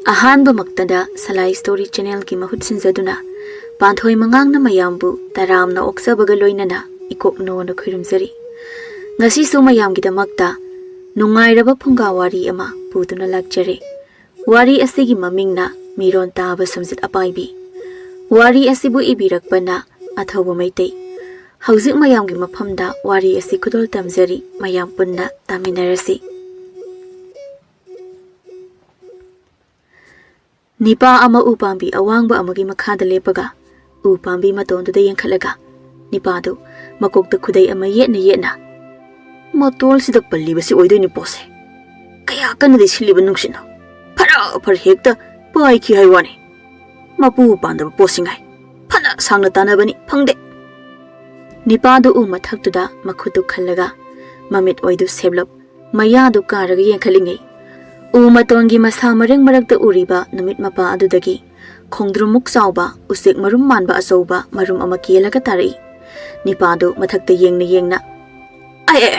Ahanba maktada Salai Story Channel ki mahut sinjaduna Panthoi Mangang na mayambu taram na oksabaga loinana ikopno na khurumjari. Ngasi su mayam gidamakta nungairaba funga wari ama putuna lakjare. Wari asigi mamingna Mirol taba sumjit apaibi. Wari asibu ibirakpana Athouba Meetei. Hauzik mayam gi mafamda wari asi kudol tamjari mayam punna taminarasi. Nipa ama upambi awangba amagi makhada lepaga upambi matonduda yengkhalaga nipadu makokta khudai ama yetna matol sida palli basi oidoi ni pose kaya kanade siliba nungsino phar hekta pai ki haiwani mapu pandaba posingai phana sangna tanabani phangde nipadu u mathaktuda makhutu khallaga mamit oidu seblap mayadu karaga yengkhalingai Umatongi masa mareng marakta uriba namit mapa adudagi khongdrumuk sauba usik marum manba asauba marum ama kielaga tari nipadu mathakta yengna ai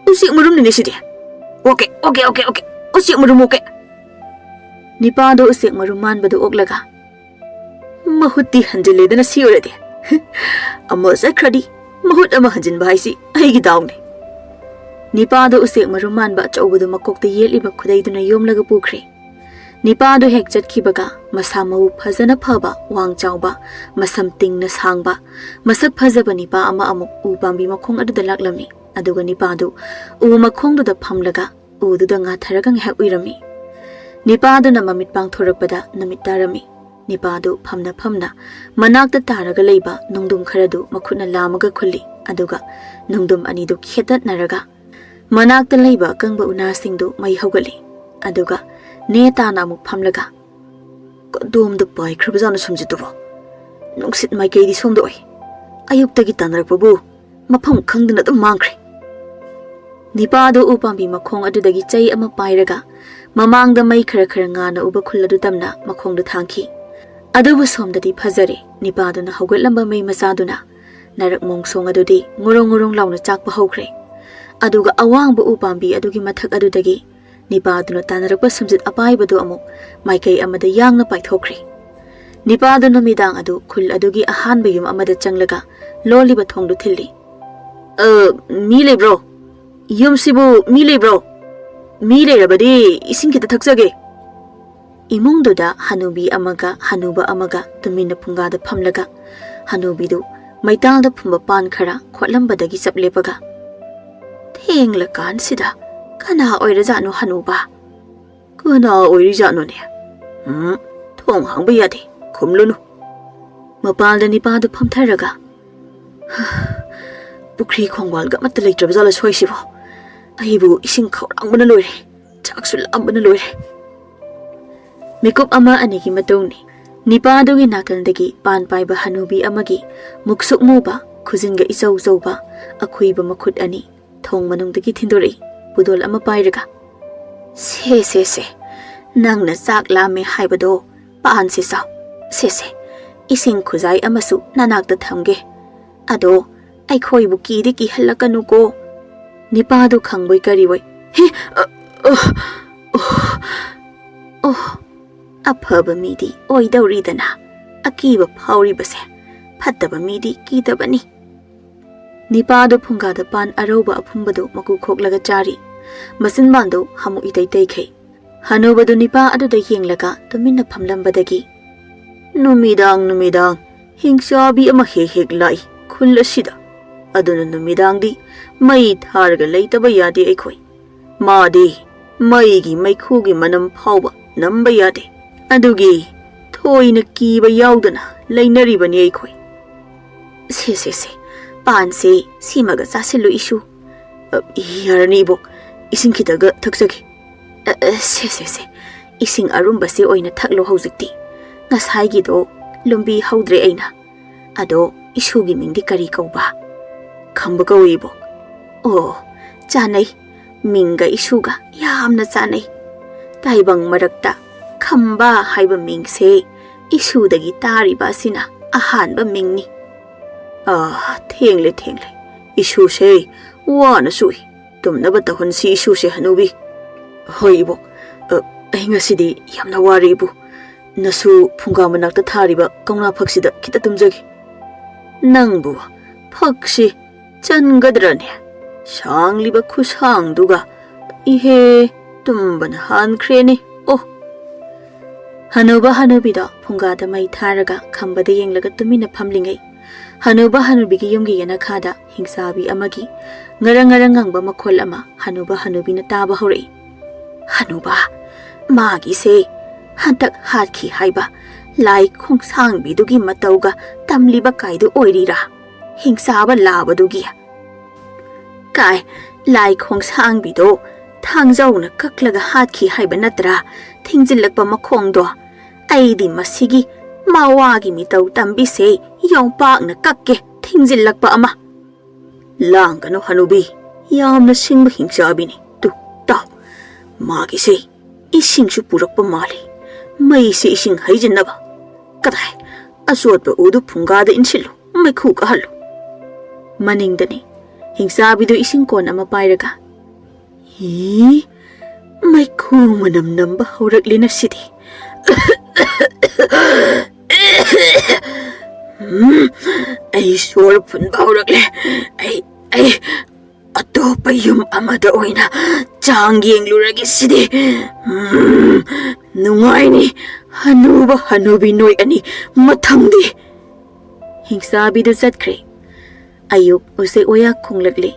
usik marum ni sidi okay usik marum okay nipadu usik marum manbadu oklaga mahutti hanjiledana siurade amma sakradi mahut ama hanjin baisi aigi dauni Nipadu usik maruman ba chaubudu makokta yeliba khudaiduna yomlaga pukre. Nipadu hek chatkibaga masa mau phajana phaba wang chauba masam tingna sangba masak phajaba nipa ama amuk upambi makhong aduda laklami aduga nipadu u makhongduda phamlaga ududa nga tharaga ngehak uirami. Nipadu na mamit pangthorakpada namit tarami. Nipadu phamna manakta taraga leiba nungdum kharadu makhutna lamaga khulli aduga nungdum anidu khetat naraga Manakta leiba kangba unasingdu mai haugali aduga neta na amuk phamlaga kodom du pai khrabjana sumjitubo nungsit mai keidi somdoi ayuktagi tanrakpabu mafam khangduna dum mangkhre nipadu upambi makhong adudagi chai ama pairaga mamangda mai khara ngana uba khulladu tamna makhongdu thangki adubu somdadi phajare nipadu na haugatlamba mai masaduna narak mongsong adudi ngorong launa chakpa haukhre aduga awang bu upambi adugi mathak adudagi nipadu tanarakpa sumjit apaibadu amuk maikai amada yangna paithokri nipadu namidang adu khul adugi ahanba yum amada changlaga loliba thongdu thilli mi lebro yum sibu mi lebro mi lerabadi ising kita thakjage imungduda hanubi amaga hanuba amaga tumina phungada phamlaga hanubidu maitalda phumba pan khara khotlambadagi chaplepaga Hengla kan sida kana oirajanu hanuba kana oirijanu ne thong hangba yade khumlunu mapalda nipadu phamtharaga pukri khongwalga mat leitrabjala soisibo aibu ising khawrangbana loire chaksul ambana loire mekup ama anigi matongni nipadu gi nakalndagi pan paiba hanubi amagi muksuk muba khujinga isau zauba akhuiba makhut ani Thong manungdagi thindori budol ama pairaga se nangna chak lame haibado paan se saw se ising khuzai amasu nanakta thamge ado ai khoi bu ki de ki halakanu ko nipadu khangboi kari boi he aphaba midi oi dauri dana akiba phauri base phattaba midi ki dabani Nipadu phungada pan aroba aphumbadu maku khoklaga chari masin bandu hamu itai khe hanubadu nipa aduda yenglaga tuminna phamlambadagi numidang hingsabi ama hek lai khulasida aduna numidang di mai tharga leitaba yade ekhoi madi mai gi maikhu gi manam phauba namba yade adugi thoina kiba yaudana leinari bani ekhoi se Pansi simaga sasilu isu yarani bok ising kitaga thakjage se ising arumba se oina thaklo haujikti ngasai gi do lumbi haudre aina ado isu gi mingdi kari kauba khamba kawi bok chanai minga isuga yamna chanai taibang marakta khamba haiba mingse isu dagi tari basina ahanba mingni Thengle isu se wana sui tumna bata honsi isu se hanubi hoi bok ꯑꯩ ꯉꯁꯤꯗꯤ ꯌꯥꯝꯅ ꯋꯥꯔꯦꯕꯨ ꯅꯁꯨ ꯐꯨꯡꯒꯥ ꯃꯅꯥꯛꯇ ꯊꯥꯔꯤꯕ ꯀꯧꯅꯥ ꯐꯛꯁꯤꯗ ꯈꯤꯇ ꯇꯨꯝꯖꯒꯦ ꯅꯪꯕꯨ ꯐꯛꯁꯤ ꯆꯟꯒꯗ꯭ꯔꯅꯦ ꯁꯥꯡꯂꯤꯕ ꯈꯨꯁꯥꯡꯗꯨꯒ ihe tumbana hankhreni oh hanuba hanubida phungada mai tharaga khambada yenglaga tumina phamlingai hanuba hanubigi yumgi yana khada hingsabi amagi ngara ngangba makhol ama hanuba hanubina taba hore hanuba magi se hantak hathi haiba lai khongsang bidugi matauga tamliba kaidu oirira hingsaba labadugi kai lai khongsang bido thangjauna kaklaga hathi haiba natra thingjilakpa makhongdo aidi masigi mawagi mitau tambi se yongpak na kakke thingjilakpa ama langano hanubi yamna singba hingsabi ni tu ta magi se ising su purakpa mali mai se ising haijinaba kadai asotba udu phungada insilu mai khu ka halu maningdani hingsabi do ising kon ama pairaga mai khu manam namba haurakli na sidi ai sor phun haurakle ai atopa yum amada oina chang yengluragi sidi nungai ni hanuba hanubi noi ani mathangdi hingsabi du chatkre ayuk use oya khonglakle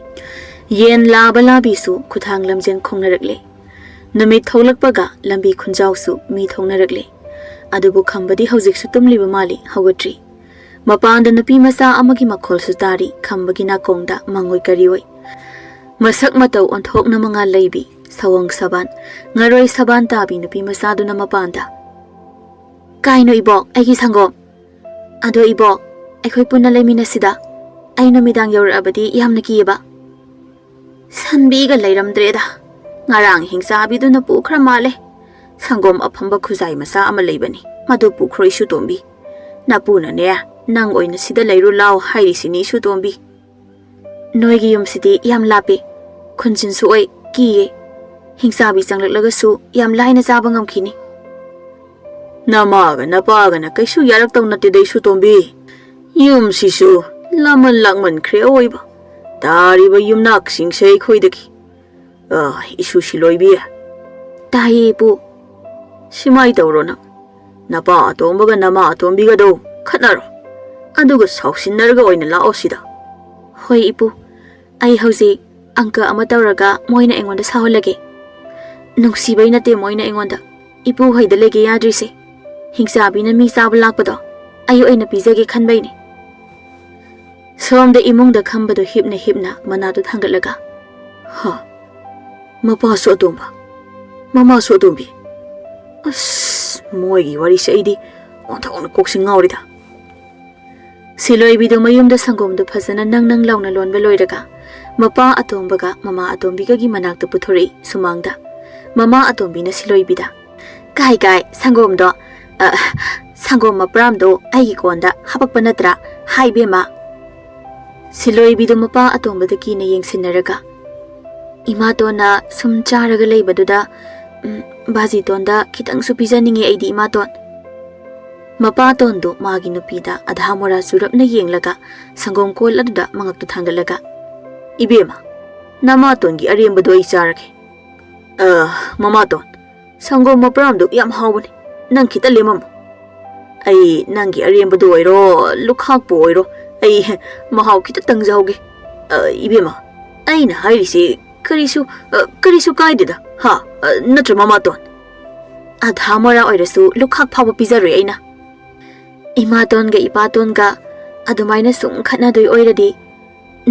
yen laba labi su khuthang lamjen khongnarakle namit tholakpaga lambi khunjaw su mi thongnarakle adubu khambadi hojik su tumliba mali hawatri mapanda nupi masa amagi makhol su tari khambagi na kongda mangoi karioi masak matau onthokna manga leibi sawang saban ngaroi saban tabi nupi masa duna mapanda kaino ibok aigi sangom ado ibok akhoi punna leimina sida aino midang yor abadi yamna kiyeba sanbiga leiramdreda ngarang hingsabi duna pukhra male sangom aphamba khuzai masa ama leibani madu pukhroi su tombi napuna ne nang oina sida leiru law hairi sini su tombi noigi yum sidi yam lape khunjin su oi kiye hingsabi changlaklaga su yam laina jaba ngamkhini namaga napaga na kaisu yarak taw nate dei su tombi yum sisu laman lakman khre oiba tariba yumnak singsei khoidaki isu siloibi tai pu simai tawrona napa atombaga nama atombiga do khatnaro aduga sausinarga oina lao sida hoi ipu ai hauji angka ama tawraga moina engonda saholage nungsibai nate moina engonda ipu hoida lege yadrise hingsabi na mi sab lakpado ayu aina pijage khanbaini somda imungda khambado hipna manadu thangatlaga ha mapa so atomba mama so atombi as moigi wari saidi onthona koksing ngawrida siloi bido mayumda sangomdu phasana nang launa lonba loiraga mapa atombaga mama atombiga gi manakta puthori sumangda mama atombina siloi bida kai sangomdo sangom mapramdo aigi konda hapakpa natra haibema siloi bido mapa atombada kina yengsinaraga imatona sum charaga leibaduda baji tonda kitang su pijaningi aidi imaton mapa tondo magi nupida adhamora surapna yenglaga sangom kol aduda mangaktu thangalaga ibema nama tongi aremba doi charake mama ton sangom mapram do yam hawani nang kita lemam ai nangi aremba do oiro lukhak po oiro ai mahaw kita tangjawge ibema aina hairisi karisu kaidida ha natra mama ton adhamora oirasu lukhak phawa pizaroi aina imaton ga ipaton ga adumaina sum khatna doi oiradi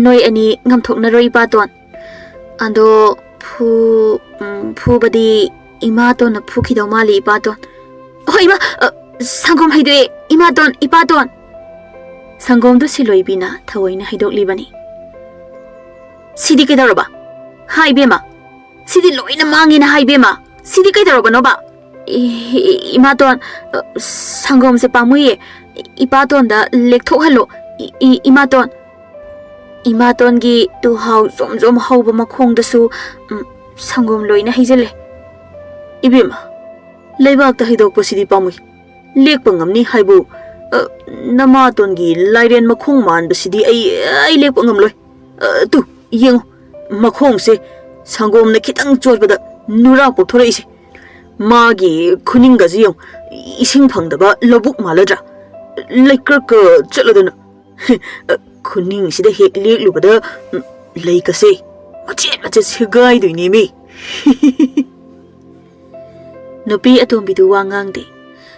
noi ani ngamthoknaroi ipaton ando phu badi imaton phukidaw mali ipaton hoima sangom haidoi ipaton sangom do siloibina thawaina haidoklibani sidi kedoroba haibema sidi loina mangina haibema sidi kedoroba noba imaton sangom se pamuye ipaton da lekthok halo imaton gi tu hau zom hauba makhong da su sangom loina haijale ibema Leibak ta hidok pasidi pamui. Lek pangamni haibu. Nama tongi lairen makhong man basidi ay lek pangam loy. Tu yeng makhong se sangom na kitang chor bada nura ko thora isi. Magi kuning ga ziyong ising phangdaba lobuk maladra. Laikar ka chaladana. Kuning sida hek lek lubada laikase. Macet sigai doini mi. Nupi atombidu wangangde.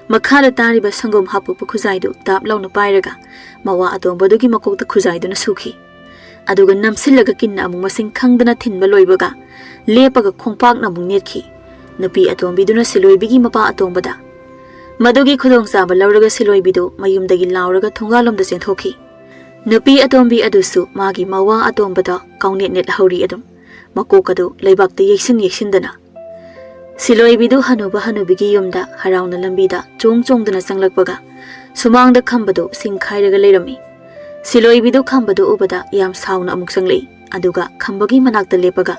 Makhala tariba sangom hapu khuzaidu tap launa pairaga mawa atombadugi makokta khuzaidu na sukhi. Aduga namsillaga kinna amung masing khangdana thinba loibaga lepaga khongpak na mung netki. Nupi atombiduna siloibigi mapa atombada. Madugi khudong saba lauraga siloibidu mayumdagi lauraga thongalomda senthoki. Nupi atombi adusu magi mawa atombada kaungnet net hauri adum makokadu leibakta yeksin Siloibidu hanuba hanubigi yumda harauna lambida chongdana sanglakbaga sumangda khambadu singkhairaga leirami. Siloibidu khambadu ubada yam sauna amuk sanglei aduga khambagi manakta lepaga.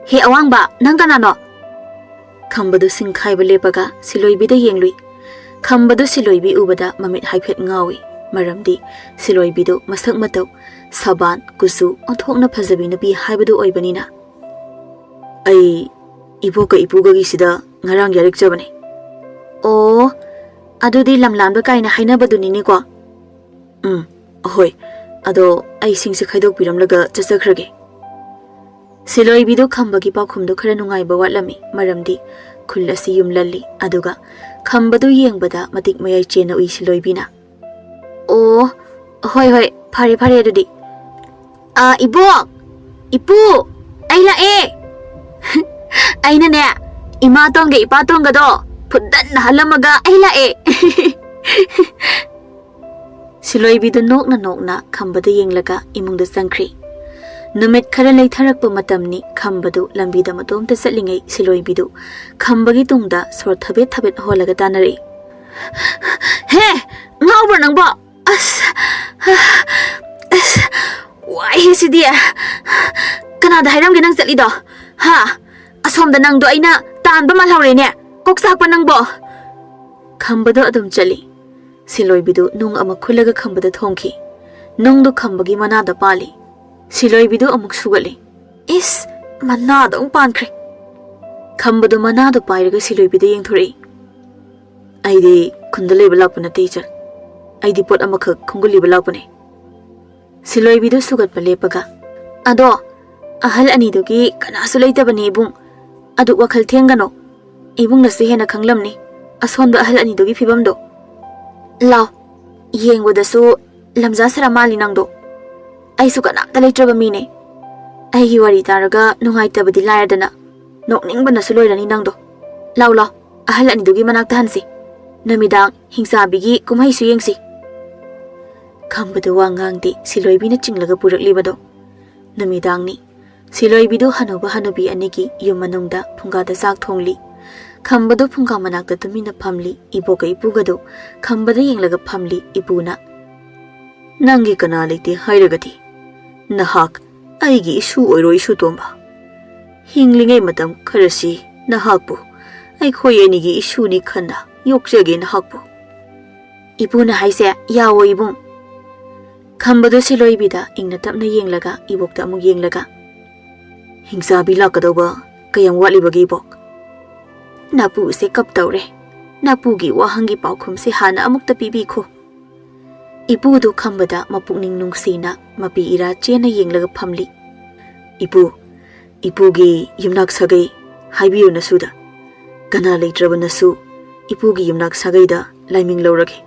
He awangba nang kanano? Khambadu singkhaiba lepaga siloibida yenglui. Khambadu siloibi ubada mamit haiphet ngawi. Maramdi siloibidu masak matau saban kusu onthokna phajabi nabi haibadu oibanina. Ai iboka ipuga gisida ngarang yarik jabane. Oh, adudi lamlamba kaina hainabaduni ni ko. Ahoy, ado ai singse khaidok piramlaga chachakhrage. Siloibidu khambagi pakhumdu khara nungaiba watlami maramdi khullasi yumlalli aduga khambadu yengbada matik mayai chena ui siloibina. Oh, hoi, pare adudi. Ibok, ipu, ai lae. Aina ne, ima tonga ipa tonga do, pudan na halamaga ai lae. Siloibidu nokna khambadu yenglaga imungda sangkhri. Numit khara leitharakpa matamni khambadu lambida matomta chatlingei siloibidu khambagi tungda sor thabet holaga tanari. He, ngawbar nangbo. Why is it dear? Canada Hiram Ganang Salido. Ha! Asom the Nang do Aina, Tan Bamalhorine, Coxac Panangbo. Kambado Adam Jelly. Siloibidu nung amakulaga kambada tonki. Nung do kambagi manada pali. Siloibidu amuk sugali. Is manada pancre. Kambado manado pairaga siloibidu yang three. Aidi kundale balapuna teacher. Ay dipot amakak kunguli balapune. Siloibidu sugat palepaga. Ado, ahal anidugi kanasulayta bani ibung. Adu wakal tiangano. Ibung nasihe na kanglam ni. Ashondo ahal anidugi fibamdo. Lao, yeng wadasu lamza saramali nangdo. Ay sugat naktalaytra bamine. Ay hiwari taraga nungayta badi layardana. Nokning ba nasuloyrani nangdo. Lao, ahal anidugi manaktahansi. Namidang hingsabigi kumay suyengsi. Khambadu wangangdi siloibina chinglaga puraklibado. Namidangni siloibidu hanuba hanubi anigi yumanungda phungada sak thongli. Khambadu phunga manakta tumina phamli iboka ipugado khambada yenglaga phamli ibuna. Nangi kana leite hairagati. Nahak aigi isu oiro isu tomba. Hinglingai matam kharasi nahakbu ai khoi anigi isu ni khanda yokjage nahakbu. Ibuna haise yawo ibung. Khambadu siloibida ingna tapna yenglaga ibokta amuk yenglaga. Hingsabi lakadoba kayang walibagi ibok. Napu se kap tawre. Napugi wahangi paukhum se hana amuk tapibi ko. Ipudu khambada mapukning nungsina mapi ira chena yenglaga phamli. Ipugi yumnak sagai haibiyo nasuda. Kana leitraba nasu ipugi yumnak sagai da laiming laurage.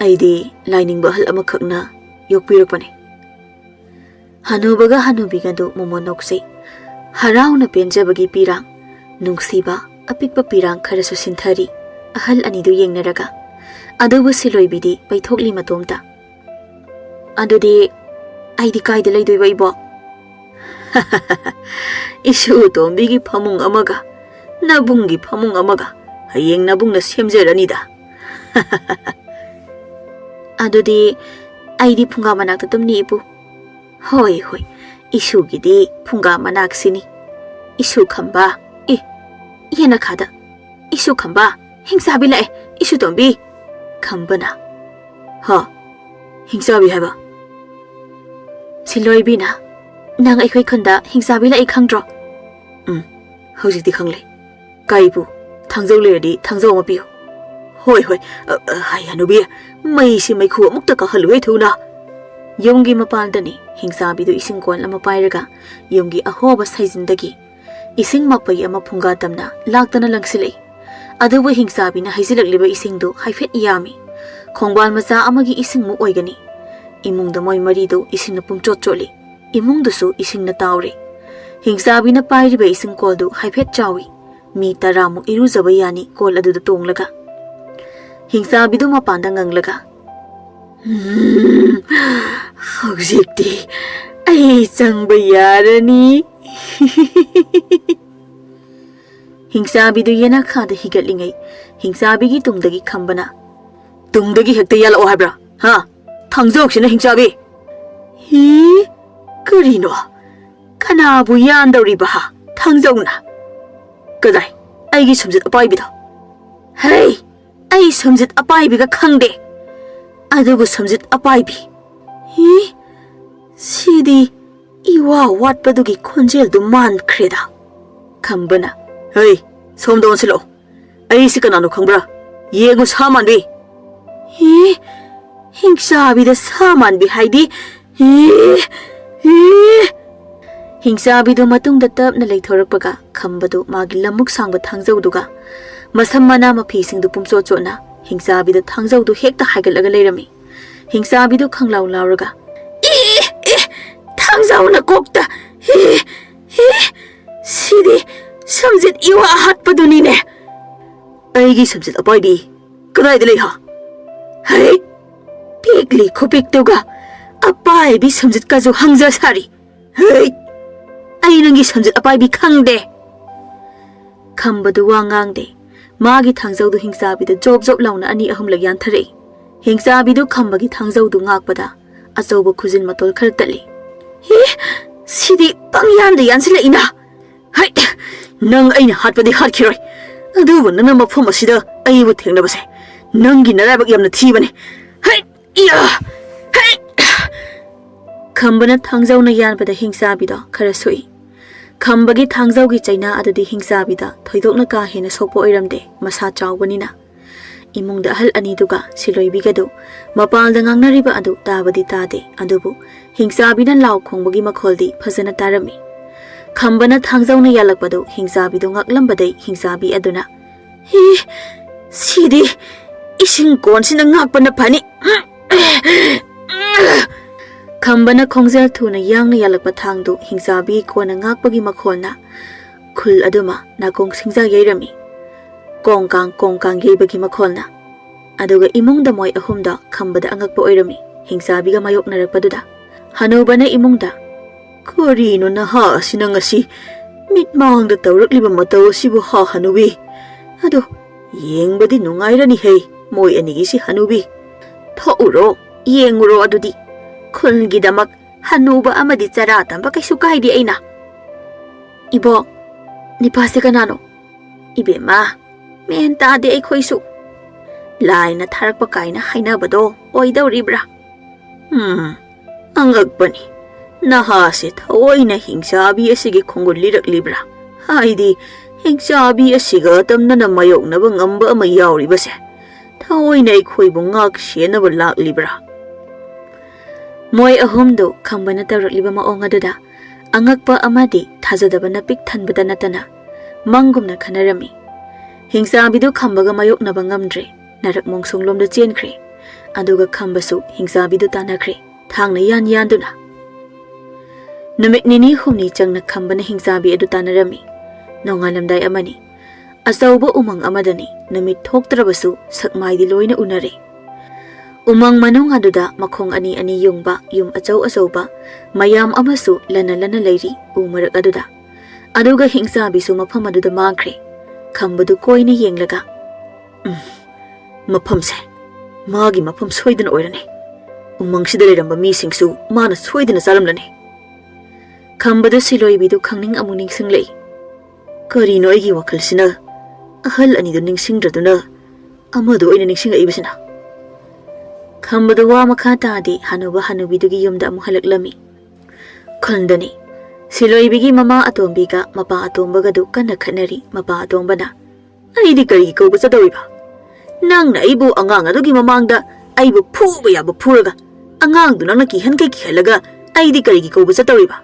Aidi lining bahal amakakna yokpirakpane. Hanubaga hanubigado momonokse. Harauna penjabagi pirang. Nungsiba apikpa pirang kharasu sinthari. Ahal anidu yengnaraga. Adubu siloibidi paithokli matomta. Adudi aidi kaida laidoiba ibo. Isu tombigi phamung amaga. Nabungi phamung amaga. Hayeng nabungna semjeranida. Adudi aidi phunga manakta tumni ibu. Hoi, isu gidi phunga manak sini. Isu khamba, yena khada. isu khamba hingsabi lai isu tombi khambana ha hingsabi haba siloi bina nang ai khoi khanda hingsabi lai khangdro hojik di khangle kaibu thangzau le di thangzau ma piu hoi hoi hai hanubi mai si mai khu mukta ka halwe thuna yomgi mapaldani hingsabi du ising kon lama pairaga yomgi ahoba saijindagi ising mapai ama funga tamna laktana langsilei adubu hingsabi na haizilakliba ising du haifet yami khongbal macha amagi ising mu oigani imung da moi mari du ising na pumchot choli imung du su ising na tawre hingsabi na pairiba ising kol du haifet chawi mi taramu iru zabayani kol adu da tonglaga hingsabi du mapanda nganglaga hojikti ai changba yarani hingsabi du yena khada higatlingai hingsabi gi tungdagi khambana tungdagi hekta yalo habra ha thangjok sina hingsabi hi karino kana bu yan dawri ba ha thangjona kadai ai gi sumjit apaibi da hey ai sumjit apaibi ga khangde adubu sumjit apaibi hi sidi iwa watpadugi khonjel du man khreda khambana hey somdon silo ai sikanano khangbra yegu saman bi hi hingsabi da saman bi haidi hi hingsabi du matung da tap na leithorakpaga khambadu magi lamuk sangba thangjau duga masam mana mapi sing du pumcho chona hingsabi da thangjau du hekta haigalaga leirami hingsabi du khanglaw lawraga thangjau na kokta sidi sumjit iwa hatpaduni ne aigi sumjit apaibi kadai de leha hai pekli khopik tuga apaibi sumjit kazu hangja sari hai ai nangi sumjit apaibi khangde khambadu wangangde magi thangjau du hingsabi da job job launa ani ahum lagyan thare hingsabi du khambagi thangjau du ngakpada achoba khujin matol khar tali hi sidi pangyan de yansila ina hai nang aina hatpadi hatkiroi adubu nana mafum asida aibu thengnabase nangi narabak yamna thibane hai iya hai khambana thangjau na yanbada hingsabi da khara soi khambagi thangjau gi chaina adadi hingsabi da thoidokna ka hena sokpo oiramde masa chawbanina imung da hal ani duga siloi bigadu mapal da ngangnariba adu tabadi tade adubu hingsabi na law khongbagi makholdi phajana tarami khambana thangjau na yalakpadu hingsabi du ngaklambadai hingsabi aduna hi sidi ising kon sina ngakpana phani khambana khongjel thuna yangna yalakpa thangdu hingsabi kona ngakpagi makholna khul aduma nakong singja yairami kongkang yeibagi makholna aduga imungda moi ahumda khambada angakpa oirami hingsabiga mayok narakpaduda hanubana imungda korino na ha sinangasi mitmangda tawrakliba mataw sibu ha hanubi ado yengbadi nungairani hei moi anigi si hanubi thouro yenguro adudi khulgi damak hanuba amadi chara tamba kaisu kaidi aina ibo nipase kanano ibema men ta de ai khoisu laina tharakpa kaina hainabado oidawribra angakpani naha se thaoina hingsabi asigi khongul liraklibra haidi hingsabi asiga tamna na mayoknaba ngamba ama yawribase thaoina ai khoibu ngak senaba laklibra moi ahumdo khambana tawrakliba maong adada angakpa amadi thajadabana pik thanbada natana mangumna khanarami hingsabi du khambaga mayoknaba ngamdre narak mongsonglomda chenkhre aduga khambasu hingsabi du tanakre thangna yan duna numit nini humni changna khambana hingsabi adu tanarami nongalamdai amani asauba umang amadani numit thoktrabasu sakmaidi loina unare umang manong aduda makhong ani yungba yum achauba mayam amasu lana leiri umarak aduga hingsabi su mafam aduda mangkhre khambadu koina yenglaga mafamse magi mafam soidana oirane umangsidda leramba misingsu mana soidana chalamlane khambadu siloi bidu khangning amuning singlei karino aigi wakhalsina ahal anido ningsingdraduna amadu oina ningsingaibasina khambadu wa makha taadi hanuba hanubidugi yumda amu halaklami khundani siloibigi mama atombiga mapa atombagadu kanna khanari mapa atombana aidi kari ko bachadoriba nangna aibu angang adugi mamangda aibu phuba yaba phuraga angang du nangna ki hanke ki halaga aidi kari ko bachadoriba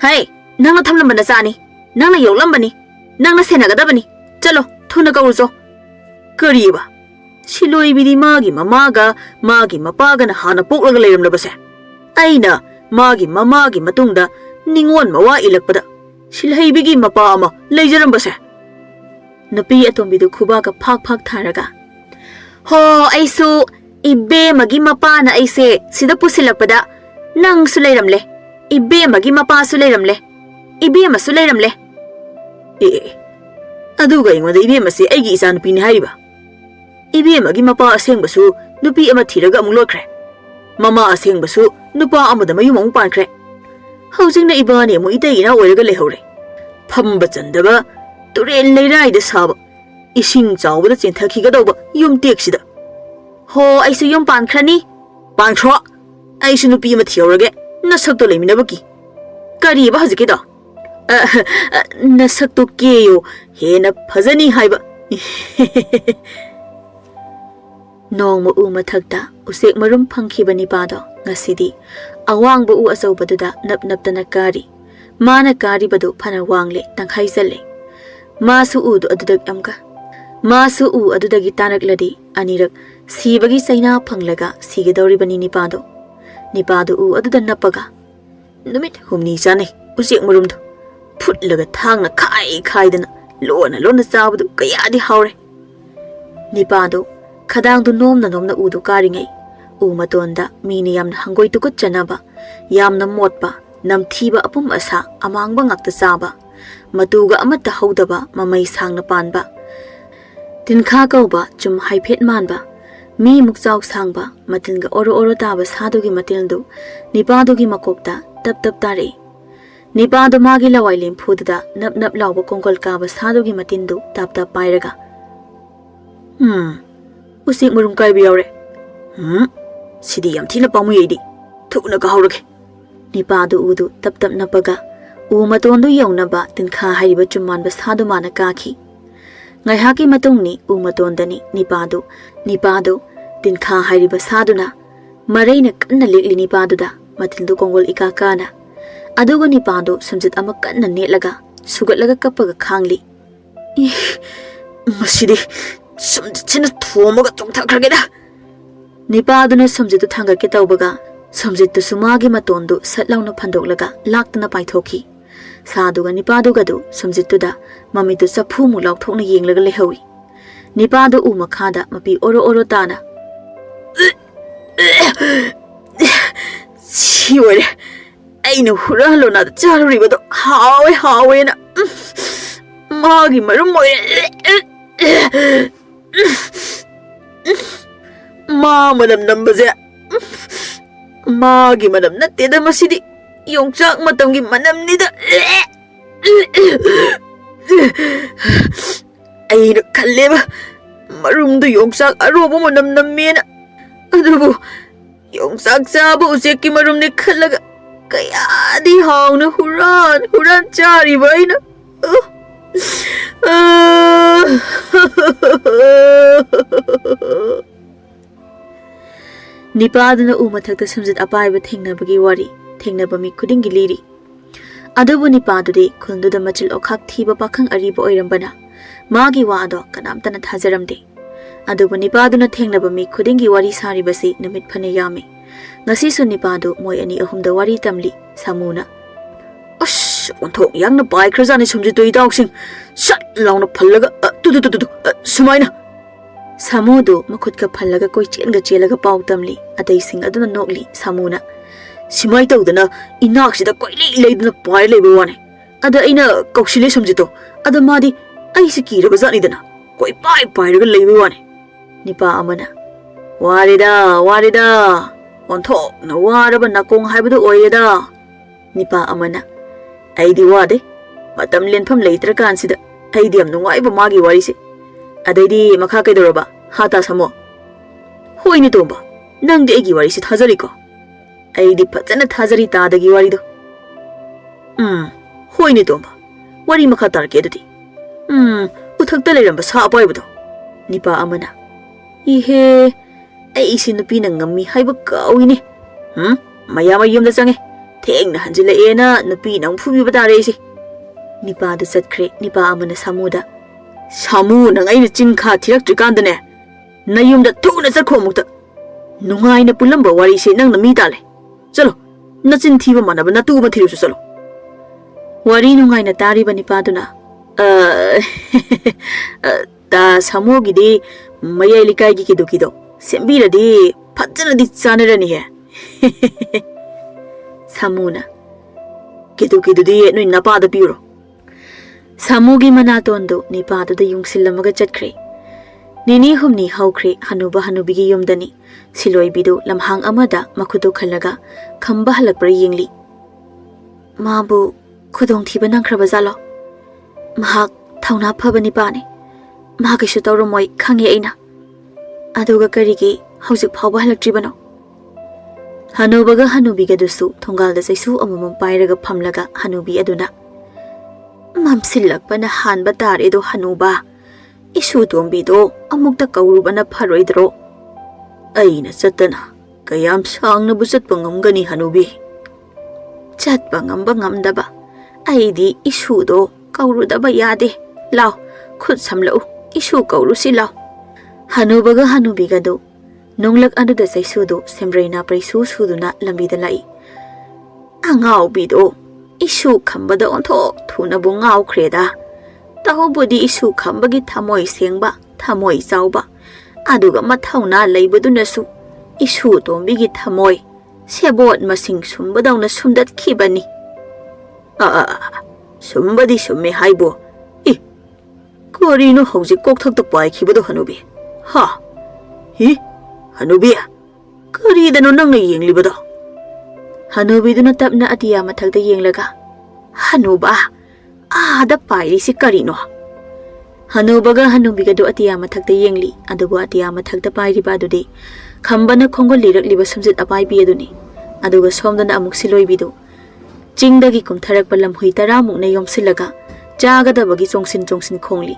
hai nangna thamlambana sani nangna yoglambani nangna senagadabani chalo thuna kauruso kariba siloibidi magi mamaga magi mapaga na hana poklaga leiramlabase aina magi mamagi matungda ningon mawa ilakpada silhaibigi mapa ama leijarambase nupi atombidu khubaga phak phak tharaga ho aisu ibe magi mapa na aise sida pusilakpada nang su leiramle ibe magi mapa su leiramle ibe ma su leiramle aduga ingoda ibe mase aigi isa nupi ni hariba ibe magi mapa asengbasu nupi ama thiraga amuk lokre mama asengbasu nupa amada mayum amuk pankre haujingna ibani amu iteina oiraga lehore phamba chandaba turen leiraida saba ising chawbada chenthakhigadauba yum teksida ho aisu yum pankhrani pankthro aisu nupi ama thiyorage nasakto leiminabaki kari ba hajike da nasakto keyo hena phajani haiba nongma u mathakta usek marum phangkhibani pado ngasidi awangba u asaubaduda nap naptana kari mana kari badu phana wangle tangkhai jalle masu u du adudak amka masu u adudagi tanakladi anirak sibagi saina phanglaga sigedoribani nipado u aduda napaga numit humni chane usek marumdu phutlaga thangna khaidana lona chabadu kayadi hawre nipado khadangdu nomna udu karingai u matonda mini yamna hangoi tukut chanaba yamna motpa namthiba apum asa amangba ngakta chaba matuga amata haudaba mamai sangna panba tinkha kauba chum haiphet manba mi mukchau sangba matilga oro taba sadugi matildu nipadugi makokta tap tare nipadu magi lawai lemphuda nap lawba kongkol kaba sadugi matindu tap pairaga usik murum kai biyaure sidi yam thina pamu yidi thukna ka hawrage nipadu udu tap napaga u matondu yawnaba tinkha hariba chumman ba sadu mana kakhi ngai haki matungni u matondani nipadu tinkha hariba saduna maraina kanna lekli nipaduda matildu kongol ikakana adugo nipadu sumjit ama kanna netlaga sugatlaga kappaga khangli masidi sumjit thomaga chongthakhrageda nipadu sumjit thangake tawbaga sumjit sumagi matondu satlauna phandoklaga laktana paithokhi saduga nipadu du sumjit da mamitu saphu mu laukthokna yenglaga lehawi nipadu u makhada mapi oro tana siware aina huralona da charuribado hawe na magi marum moy manam nambaze magi manam natte da masidi yongchak matamgi manamni da aina khalleba marumdu yongchak arobo manam nammena adubu yongchak chaba useki marumni khallaga kayadi hauna huran chariba aina nipaduna u mathakta sumjit apaiba thengnabagi wari thengnaba mi khudingi liri adubu nipadu de khunduda machil okhak thiba pakhang ariba oirambana magi wa ado kanamtana thajaramde adubu nipaduna thengnaba mi khudingi wari saribasi namit phane yame ngasi su nipadu moi ani ahumda wari tamli samuna onthok yangna bai khrazani sumjit toi dawsing sat launa phallaga tu sumaina samudu makhutka phallaga koi chenga chelaga pau tamli adai sing aduna nokli samuna simai tawdana inak sida koili leiduna pai lebe wane ada ina kaushile sumjito ada madi ai sikira bazani dana koi pai raga lebe wane nipa amana warida onthok na waraba nakong haibadu oireda nipa amana aidi wade matam lenpham leitra kansida aidi am nungai ba magi wari se ꯑꯗꯩꯗꯤ ꯃꯈꯥ ꯀꯩꯗꯧꯔꯕ ꯍꯥꯇꯥ ꯁꯃꯣ ꯍꯣꯏꯅꯦ ꯇꯣꯝꯕ ꯅꯪꯗꯤ ꯑꯩꯒꯤ ꯋꯥꯔꯤꯁꯤ ꯊꯥꯖꯔꯤꯀꯣ ꯑꯩꯗꯤ ꯐꯖꯅ ꯊꯥꯖꯔꯤ ꯇꯥꯗꯒꯤ ꯋꯥꯔꯤꯗꯣ ꯍꯣꯏꯅꯦ ꯇꯣꯝꯕ ꯋꯥꯔꯤ ꯃꯈꯥ ꯇꯥꯔꯛꯀꯦ ꯑꯗꯨꯗꯤ ꯎꯊꯛꯇ ꯂꯩꯔꯝꯕ ꯁꯥ ꯑꯄꯥꯏꯕꯗꯣ ꯅꯤꯄꯥ ꯑꯃꯅ ꯏꯍꯦ ꯑꯩꯁꯤ ꯅꯨꯄꯤꯅ ꯉꯝꯃꯤ ꯍꯥꯏꯕ ꯀꯥꯎꯏꯅꯦ ꯃꯌꯥꯝ ꯌꯨꯝꯗ ꯆꯪꯉꯦ ꯊꯦꯡꯅ ꯍꯟꯖꯤꯜꯂꯛꯑꯦꯅ ꯅꯨꯄꯤꯅ ꯑꯃꯨꯛ ꯐꯨꯕꯤꯕ ꯇꯥꯔꯦ ꯑꯩꯁꯦ ꯅꯤꯄꯥꯗꯨ ꯆꯠꯈ꯭ꯔꯦ ꯅꯤꯄꯥ ꯑꯃꯅ ꯁꯥꯃꯨꯗ ꯁꯥꯃꯨ ꯅꯪ ꯑꯩꯅ ꯆꯤꯟꯈꯥ ꯊꯤꯔꯛꯇ꯭ꯔꯤꯀꯥꯟꯗꯅꯦ ꯅꯌꯨꯝꯗ ꯊꯨꯅ ꯆꯠꯈꯣ ꯑꯃꯨꯛꯇ ꯅꯨꯡꯉꯥꯏꯅ ꯄꯨꯜꯂꯝꯕ ꯋꯥꯔꯤꯁꯦ ꯅꯪꯅ ꯃꯤ ꯇꯥꯜꯂꯦ ꯆꯠꯂꯣ ꯅꯆꯤꯟ ꯊꯤꯕ ꯃꯥꯟꯅꯕ ꯅꯇꯨ ꯑꯃ ꯊꯤꯔꯨꯁꯨ ꯆꯠꯂꯣ ꯋꯥꯔꯤ ꯅꯨꯡꯉꯥꯏꯅ ꯇꯥꯔꯤꯕ ꯅꯤꯄꯥꯗꯨꯅ ꯇꯥ ꯁꯥꯃꯨꯒꯤꯗꯤ ꯃꯌꯥꯏ ꯂꯩꯀꯥꯏꯒꯤ ꯀꯤꯗꯨꯀꯤꯗꯣ ꯁꯦꯝꯕꯤꯔꯗꯤ ꯐꯖꯅꯗꯤ ꯆꯥꯅꯔꯅꯤꯍꯦ ꯁꯥꯃꯨꯅ ꯀꯤꯗꯨꯀꯤꯗꯨꯗꯤ ꯅꯣꯏ ꯅꯄꯥꯗ ꯄꯤꯌꯨꯔꯣ ꯁꯥꯃꯨꯒꯤ ꯃꯅꯥꯇꯣꯟꯗꯨ ꯅꯤꯄꯥꯗꯨꯗ ꯌꯨꯡꯁꯤꯜꯂꯝꯃꯒ ꯆꯠꯈ꯭ꯔꯦ ꯅꯤꯅꯤ ꯍꯨꯝꯅꯤ ꯍꯧꯈ꯭ꯔꯦ ꯍꯅꯨꯕ ꯍꯅꯨꯕꯤꯒꯤ ꯌꯨꯝꯗꯅꯤ ꯁꯤꯂꯣꯏꯕꯤꯗꯨ ꯂꯝꯍꯥꯡ ꯑꯃꯗ ꯃꯈꯨꯠꯇꯨ ꯈꯜꯂꯒ ꯈꯝꯕ ꯍꯜꯂꯛꯄ꯭ꯔꯥ ꯌꯦꯡꯂꯤ ꯃꯥꯕꯨ ꯈꯨꯗꯣꯡꯊꯤꯕ ꯅꯪꯈ꯭ꯔꯕꯖꯥꯠꯂꯣ ꯃꯍꯥꯛ ꯊꯧꯅꯥ ꯐꯕ ꯅꯤꯄꯥꯅꯤ ꯃꯥ ꯀꯩꯁꯨ ꯇꯧꯔꯝꯃꯣꯏ ꯈꯪꯉꯦ ꯑꯩꯅ ꯑꯗꯨꯒ ꯀꯔꯤꯒꯤ ꯍꯧꯖꯤꯛ ꯐꯥꯎꯕ ꯍꯜꯂꯛꯇ꯭ꯔꯤꯕꯅꯣ ꯍꯅꯨꯕꯒ ꯍꯅꯨꯕꯤꯒꯗꯨꯁꯨ ꯊꯣꯡꯒꯥꯜꯗ ꯆꯩꯁꯨ ꯑꯃꯃꯝ ꯄꯥꯏꯔꯒ ꯐꯝꯂꯒ ꯍꯅꯨꯕꯤ ꯑꯗꯨꯅ ꯃꯝꯁꯤꯜꯂꯛꯄꯅ ꯍꯥꯟꯕ ꯇꯥꯔꯦꯗꯣ ꯍꯅꯨꯕ ꯏꯁꯨ ꯇꯣꯝꯕꯤꯗꯣ ꯑꯃꯨꯛꯇ ꯀꯧꯔꯨꯕꯅ ꯐꯔꯣꯏꯗ꯭ꯔꯣ ꯑꯩꯅ ꯆꯠꯇꯅ ꯀꯌꯥꯝ ꯁꯥꯡꯅꯕꯨ ꯆꯠꯄ ꯉꯝꯒꯅꯤ ꯍꯅꯨꯕꯤ ꯆꯠꯄ ꯉꯝꯕ ꯉꯝꯗꯕ ꯑꯩꯗꯤ ꯏꯁꯨꯗꯣ ꯀꯧꯔꯨꯗꯕ ꯌꯥꯗꯦ ꯂꯥꯎ ꯈꯨꯠ ꯁꯝꯂꯛꯎ ꯏꯁꯨ ꯀꯧꯔꯨꯁꯤ ꯂꯥꯎ ꯍꯅꯨꯕꯒ ꯍꯅꯨꯕꯤꯒꯗꯨ ꯅꯣꯡꯂꯛ ꯑꯗꯨꯗ ꯆꯩꯁꯨꯗꯨ ꯁꯦꯝꯕ꯭ꯔꯩ ꯅꯥꯄ꯭ꯔꯩ ꯁꯨꯗꯨꯅ ꯂꯝꯕꯤꯗ ꯂꯥꯛꯏ ꯑꯉꯥꯎꯕꯤꯗꯣ ꯏꯁꯨ ꯈꯝꯕꯗ ꯑꯣꯟꯊꯣꯛ ꯊꯨꯅꯕꯨ ꯉꯥꯎꯈ꯭ꯔꯦꯗ ꯇꯧꯕꯨꯗꯤ ꯏꯁꯨ ꯈꯝꯕꯒꯤ ꯊꯃꯣꯏ ꯁꯦꯡꯕ ꯊꯃꯣꯏ ꯆꯥꯎꯕ ꯑꯗꯨꯒ ꯃꯊꯧꯅꯥ ꯂꯩꯕꯗꯨꯅꯁꯨ ꯏꯁꯨ ꯇꯣꯝꯕꯤꯒꯤ ꯊꯃꯣꯏ ꯁꯦꯕꯣꯠ ꯃꯁꯤꯡ ꯁꯨꯝꯕꯗꯧꯅ ꯁꯨꯝꯗꯠꯈꯤꯕꯅꯤ ꯁꯨꯝꯕꯗꯤ ꯁꯨꯝꯃꯦ ꯍꯥꯏꯕꯣ ꯀꯔꯤꯅꯣ ꯍꯧꯖꯤꯛ ꯀꯣꯛꯊꯛꯇ ꯄꯥꯏꯈꯤꯕꯗꯣ ꯍꯅꯨꯕꯤ ꯍꯅꯨꯕꯤ ꯀꯔꯤꯗꯅꯣ ꯅꯪꯅ ꯌꯦꯡꯂꯤꯕꯗꯣ ꯍꯅꯨꯕꯤꯗꯨꯅ ꯇꯞꯅ ꯑꯇꯤꯌꯥ ꯃꯊꯛꯇ ꯌꯦꯡꯂꯒ ꯍꯅꯨꯕ ꯑꯥꯗ ꯄꯥꯏꯔꯤꯁꯤ ꯀꯔꯤꯅꯣ ꯍꯅꯨꯕꯒ ꯍꯅꯨꯕꯤꯒꯗꯨ ꯑꯇꯤꯌꯥ ꯃꯊꯛꯇ ꯌꯦꯡꯂꯤ ꯑꯗꯨꯕꯨ ꯑꯇꯤꯌꯥ ꯃꯊꯛꯇ ꯄꯥꯏꯔꯤꯕ ꯑꯗꯨꯗꯤ ꯈꯝꯕꯅ ꯈꯣꯡꯒꯨꯜ ꯂꯤꯔꯛꯂꯤꯕ ꯁꯨꯝꯖꯤꯠ ꯑꯄꯥꯏꯕꯤ ꯑꯗꯨꯅꯤ ꯑꯗꯨꯒ ꯁꯣꯝꯗꯅ ꯑꯃꯨꯛ ꯁꯤꯂꯣꯏꯕꯤꯗꯨ ꯆꯤꯡꯗꯒꯤ ꯀꯨꯝꯊꯔꯛꯄ ꯂꯝꯍꯨꯏ 10ꯃꯨꯛꯅ ꯌꯣꯝꯁꯤꯜꯂꯒ ꯆꯥꯒꯗꯕꯒꯤ ꯆꯣꯡꯁꯤꯟ ꯈꯣꯡꯂꯤ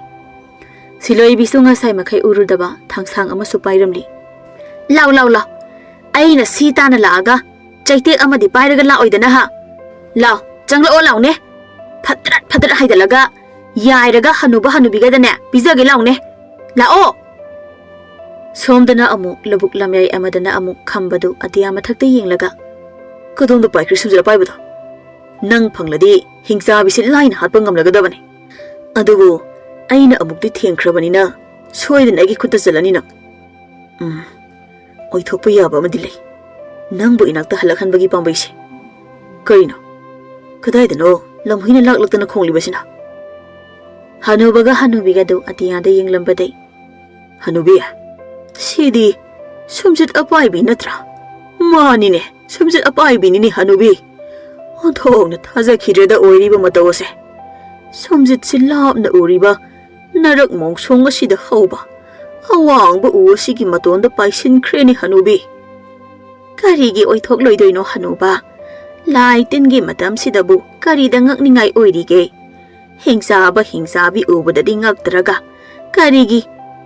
ꯁꯤꯂꯣꯏꯕꯤꯁꯨ ꯉꯁꯥꯏ ꯃꯈꯩ ꯎꯔꯨꯗꯕ ꯊꯥꯡꯁꯥꯡ ꯑꯃꯁꯨ ꯄꯥꯏꯔꯝꯂꯤ ꯂꯥꯎ ꯑꯩꯅ ꯁꯤ ꯇꯥꯅ ꯂꯥꯛꯑꯒ ꯆꯩꯇꯦꯛ ꯑꯃꯗꯤ ꯄꯥꯏꯔꯒ ꯂꯥꯛꯑꯣꯏꯗꯅ ꯂꯥꯎ ꯆꯪꯂꯛꯑꯣ ꯂꯥꯎꯅꯦ ꯐꯗ꯭ꯔꯠ ꯍꯥꯏꯗꯠꯂꯒ ꯌꯥꯏꯔꯒ ꯍꯅꯨꯕ ꯍꯅꯨꯕꯤꯒꯗꯅꯦ ꯄꯤꯖꯒꯦ ꯂꯥꯎꯅꯦ ꯂꯥꯛꯑꯣ ꯁꯣꯝꯗꯅ ꯑꯃꯨꯛ ꯂꯧꯕꯨꯛ ꯂꯝꯌꯥꯏ ꯑꯃꯗꯅ ꯑꯃꯨꯛ ꯈꯝꯕꯗꯨ ꯑꯇꯤꯌꯥ ꯃꯊꯛꯇ ꯌꯦꯡꯂꯒ ꯀꯗꯣꯝꯗ ꯄꯥꯏꯈ꯭ꯔꯦ ꯁꯨꯝꯖꯤꯠ ꯑꯄꯥꯏꯕꯗꯣ ꯅꯪ ꯐꯪꯂꯗꯤ ꯍꯤꯡꯆꯥꯕꯤꯁꯤ ꯂꯥꯏꯅ ꯍꯥꯠꯄ ꯉꯝꯂꯒꯗꯕꯅꯤ ꯑꯗꯨꯕꯨ ꯑꯩꯅ ꯑꯃꯨꯛꯇꯤ ꯊꯦꯡꯈ꯭ꯔꯕꯅꯤꯅ ꯁꯣꯏꯗꯅ ꯑꯩꯒꯤ ꯈꯨꯠꯇ ꯆꯠꯂꯅꯤ ꯅꯪ ꯑꯣꯏꯊꯣꯛꯄ ꯌꯥꯕ ꯑꯃꯗꯤ ꯂꯩ ꯅꯪꯕꯨ ꯏꯅꯥꯛꯇ ꯍꯜꯂꯛꯍꯟꯕꯒꯤ ꯄꯥꯝꯕꯩꯁꯦ ꯀꯔꯤꯅꯣ ꯀꯗꯥꯏꯗꯅꯣ ꯂꯝꯍꯨꯏꯅ ꯂꯥꯛꯂꯛꯇꯅ ꯈꯣꯡꯂꯤꯕꯁꯤꯅ ꯍꯅꯨꯕꯒ ꯍꯅꯨꯕꯤꯒꯗꯨ ꯑꯇꯤꯌꯥꯗ ꯌꯦꯡꯂꯝꯕꯗꯩ ꯍꯅꯨꯕꯤ ꯁꯤꯗꯤ ꯁꯨꯝꯖꯤꯠ ꯑꯄꯥꯏꯕꯤ ꯅꯠꯇ꯭ꯔꯥ ꯃꯥꯅꯤꯅꯦ ꯁꯨꯝꯖꯤꯠ ꯑꯄꯥꯏꯕꯤꯅꯤꯅꯦ ꯍꯅꯨꯕꯤ ꯑꯣꯟꯊꯣꯛꯅ ꯊꯥꯖꯈꯤꯗ꯭ꯔꯦꯗ ꯑꯣꯏꯔꯤꯕ ꯃꯇꯧ ꯑꯁꯦ ꯁꯨꯝꯖꯤꯠꯁꯤ ꯂꯥꯞꯅ ꯎꯔꯤꯕ ꯅꯔꯛ ꯃꯣꯡꯁꯣꯡ ꯑꯁꯤꯗ ꯍꯧꯕ ꯑꯋꯥꯡꯕ ꯎ ꯑꯁꯤꯒꯤ ꯃꯇꯣꯟꯗ ꯄꯥꯏꯁꯤꯟꯈ꯭ꯔꯦꯅꯤ ꯍꯅꯨꯕꯤ ꯀꯔꯤꯒꯤ ꯑꯣꯏꯊꯣꯛꯂꯣꯏꯗꯣꯏꯅꯣ ꯍꯅꯨꯕ ꯂꯥꯏ ꯇꯤꯟꯒꯤ ꯃꯇꯝꯁꯤꯗꯕꯨ ꯀꯔꯤꯗ ꯉꯛꯅꯤꯡꯉꯥꯏ ꯑꯣꯏꯔꯤꯒꯦ ꯍꯤꯡꯆꯥꯕ ꯍꯤꯡꯆꯥꯕꯤ ꯎꯕꯗꯗꯤ ꯉꯛꯇ꯭ꯔꯒ ꯀꯔꯤꯒꯤ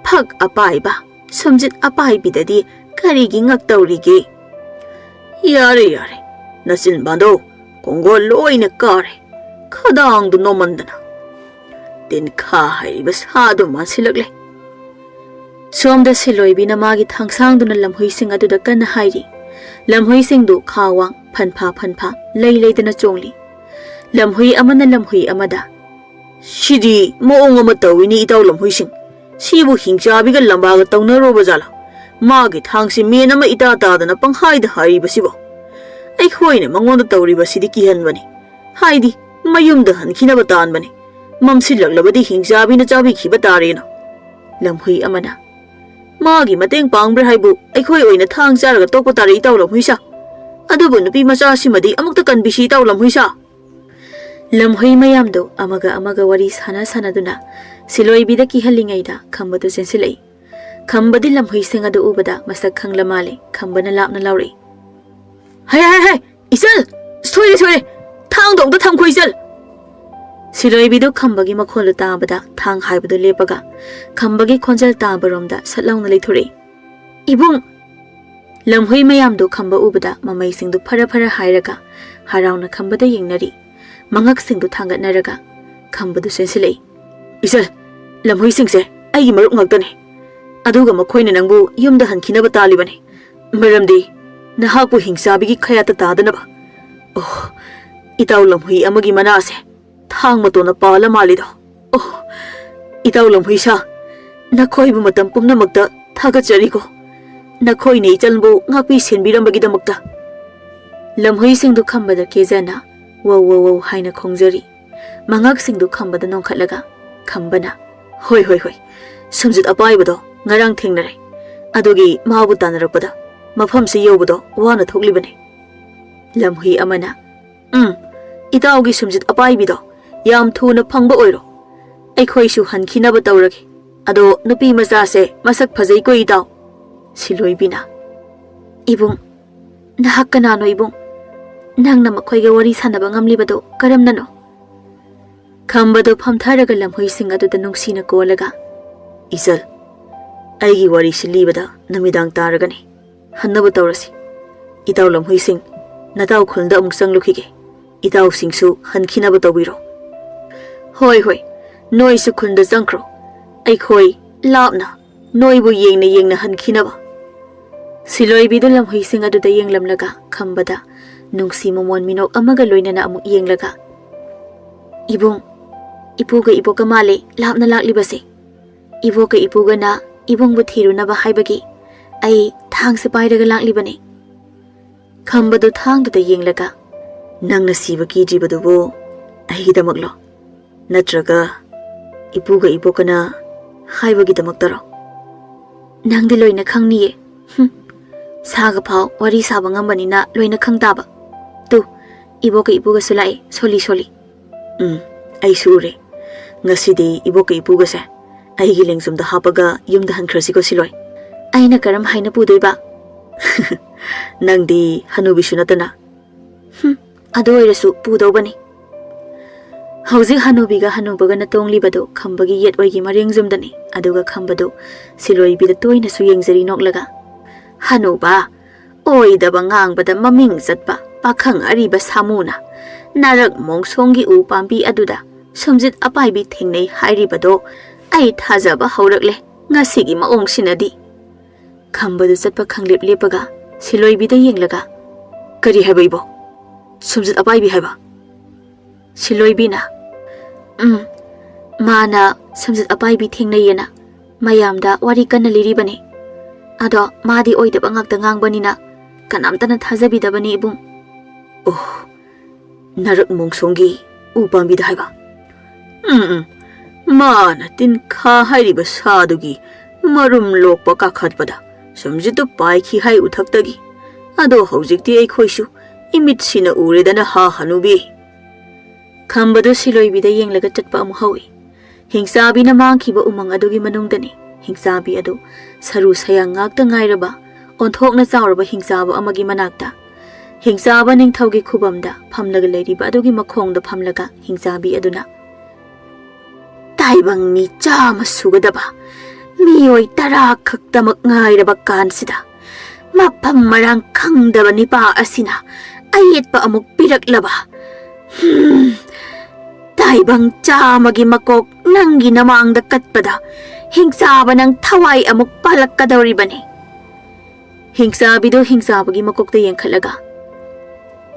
ꯐꯛ ꯑꯄꯥꯏꯕ ꯁꯨꯝꯖꯤꯠ ꯑꯄꯥꯏꯕꯤꯗꯗꯤ ꯀꯔꯤꯒꯤ ꯉꯛꯇꯧꯔꯤꯒꯦ ꯌꯥꯔꯦ ꯅꯆꯤꯟꯕꯥꯟꯗꯣ ꯀꯣꯡꯒꯣꯜ ꯂꯣꯏꯅ ꯀꯥꯔꯦ ꯈꯗꯥꯡꯗꯨ ꯅꯣꯃꯟꯗꯅ ꯇꯤꯟꯈꯥ ꯍꯩꯔꯤꯕ ꯁꯥꯗꯨ ꯃꯥꯟꯁꯤꯜꯂꯛꯂꯦ ꯁꯣꯝꯗ ꯁꯤꯂꯣꯏꯕꯤꯅ ꯃꯥꯒꯤ ꯊꯥꯡꯁꯥꯡꯗꯨꯅ ꯂꯝꯍꯨꯏꯁꯤꯡ ꯑꯗꯨꯗ ꯀꯟꯅ ꯍꯥꯏꯔꯤ ꯂꯝꯍꯨꯏꯁꯤꯡꯗꯨ ꯈꯥꯋꯥꯡ ꯐꯟꯐꯥ ꯂꯩꯗꯅ ꯆꯣꯡꯂꯤ ꯂꯝꯍꯨꯏ ꯑꯃꯅ ꯂꯝꯍꯨꯏ ꯑꯃꯗ ꯁꯤꯗꯤ ꯃꯑꯣꯡ ꯑꯃ ꯇꯧꯏꯅꯤ ꯏꯇꯥꯎ ꯂꯝꯍꯨꯏꯁꯤꯡ ꯁꯤꯕꯨ ꯍꯤꯡꯆꯥꯕꯤꯒ ꯂꯝꯕꯥꯒ ꯇꯧꯅꯔꯣꯕ ꯖꯥꯠꯂꯥ ꯃꯥꯒꯤ ꯊꯥꯡꯁꯤ ꯃꯦꯟ ꯑꯃ ꯏꯇꯥ ꯇꯥꯗꯅ ꯄꯪꯍꯥꯏꯗ ꯍꯥꯏꯔꯤꯕꯁꯤꯕꯣ ꯑꯩꯈꯣꯏꯅ ꯃꯉꯣꯟꯗ ꯇꯧꯔꯤꯕꯁꯤꯗꯤ ꯀꯤꯍꯟꯕꯅꯤ ꯍꯥꯏꯗꯤ ꯃꯌꯨꯝꯗ ꯍꯟꯈꯤꯅꯕ ꯇꯥꯟꯕꯅꯤ ꯃꯝꯁꯤꯜꯂꯛꯂꯕꯗꯤ ꯍꯤꯡꯆꯥꯕꯤꯅ ꯆꯥꯕꯤꯈꯤꯕ ꯇꯥꯔꯦꯅ ꯂꯝꯍꯨꯏ ꯑꯃꯅ ꯃꯥꯒꯤ ꯃꯇꯦꯡ ꯄꯥꯡꯕ꯭ꯔꯥ ꯍꯥꯏꯕꯨ ꯑꯩꯈꯣꯏ ꯑꯣꯏꯅ ꯊꯥꯡ ꯆꯥꯔꯒ ꯇꯣꯛꯄ ꯇꯥꯔꯦ ꯏꯇꯥꯎ ꯂꯝꯍꯨꯏꯁꯥ ꯑꯗꯨꯕꯨ ꯅꯨꯄꯤ ꯃꯆꯥꯁꯤꯃꯗꯤ ꯑꯃꯨꯛꯇ ꯀꯟꯕꯤꯁꯤ ꯏꯇꯥꯎ ꯂꯝꯍꯨꯏꯁꯥ lamhoi mayamdo amaga wari sana siloibida kihalingayda khambadu sensilei. Khambadi lamhoi singadu ubada masak khanglamale khambana lapna lauri. Hai isal soi thang dong da thang khoi isal. Siloibidu khambagi makholu tabada thang haibadu lepaga khambagi khonjal tabaromda satlauna leithuri. Ibung lamhoi mayamdo khamba ubada mamai singdu phara hairaga harauna khambada yengnari. Mangak singdu thangat naraga khambadu sensilei. Isal lamhoi singse ai maruk ngakdane. Aduga makhoina nangbu yumda hankinaba talibane. Maramdi nahakbu hingsabigi khayata tadanaba. Oh, itaw lamhoi amagi manase thang matona pala malido. Oh, itaw lamhoi sa nakhoibu matam pumnamakta thagachari ko. Nakhoi nei chalbu ngakpi senbirambagidamukta. Lamhoi singdu khambada kezana wow haina khongjari. Mangak singdu khambada nongkhatlaga khambana hoi sumjit apaibado ngarang thengnare adugi mabu tanarakpada mafam se yobado wana thoklibane. Lamhoi amana itaugi sumjit apaibido yam thuna phangba oiro aikhoi su hankinaba tawragi ado nupi macha se masak phajai ko itaw. Siloibina ibung nahak kanano ibung nangna makhoiga wari sanaba ngamlibado karamnano. Khambado phamtharaga lamhoi sing aduda nungsina kolaga isal aigi wari silibada namidang taragani hannaba tawrasi. Itaw lamhoi sing nataw khulda amuk sanglukhige itaw singsu hankinaba tawbiro. Hoi noi su khulda jangkro aikhoi lapna noibu yengna hankinaba. Siloibidu lamhoi sing aduda yenglamlaga khambada nungsi momon minok amaga loinana amuk yenglaga. Ibung ipuga ipoka male lapna laklibase. Ipoka ipuga na ibungbu thirunaba haibagi ai thang se pairaga laklibane. Khambadu thangduda yenglaga nangna siba kijibadubo aigidamaklo natraga ipuga ipokana haibagidamaktaro. Nangdi loina khangniye. Saga phau wari saba ngambanina loina khangtaba. Tu iboka ipuga sulai soli. Ai sure ngasidi iboka ipuga se aigi lengsumda hapaga yumda hankrasi ko siloi. Aina karam haina pudoiba. Nangdi hanubi sunatana. Ado oirasu pudobani. Hauzik hanubiga hanubaga na tonglibado khambagi yet oigi marengjumdani aduga khambado siloibida toina su yengjari noklaga. Hanuba oidaba ngangbada maming zatpa pakhang ariba samuna narak mongsongi u pambi aduda sumjit apaibi thengnei hairibado ai thajaba haurakle ngasigi maong sinadi. Khambadu zatpa khanglep lepaga siloibida yenglaga kari haiba sumjit apaibi haiba. Siloibina mana sumjit apaibi thengneiena mayamda wari kanna liribane. Ado madi oidaba ngakta ngangbanina kanamtana thajabidabani ibung. Oh, narak mongsongi upambida haiba. Mana tin kha hairiba sadugi marum lokpa kakhatpada sumjitu paikhi hai uthaktagi. Ado haujikti aikhoisu imit sina uredana ha hanubi. Khambadu siloibida yenglaga chatpa amu hawi. Hingsabina mangkhiba umang adugi manungdani. Hingsabi adu saru sayang ngakta ngairaba onthokna chauraba hingsaba amagi manakta. Hingsaba ningthaugi khubamda phamlaga leiriba adugi makhongda phamlaga hingsabi aduna taibang mi chama sugadaba mioi tara khaktamak ngairaba kansida mapham marang khangdaba nipa asina ayetpa amuk piraklaba. Taibang chamagi makok nangi namangda katpada hingsaba nang thawai amuk palakkadoribani. Hingsabido hingsabagi makokta yengkhalaga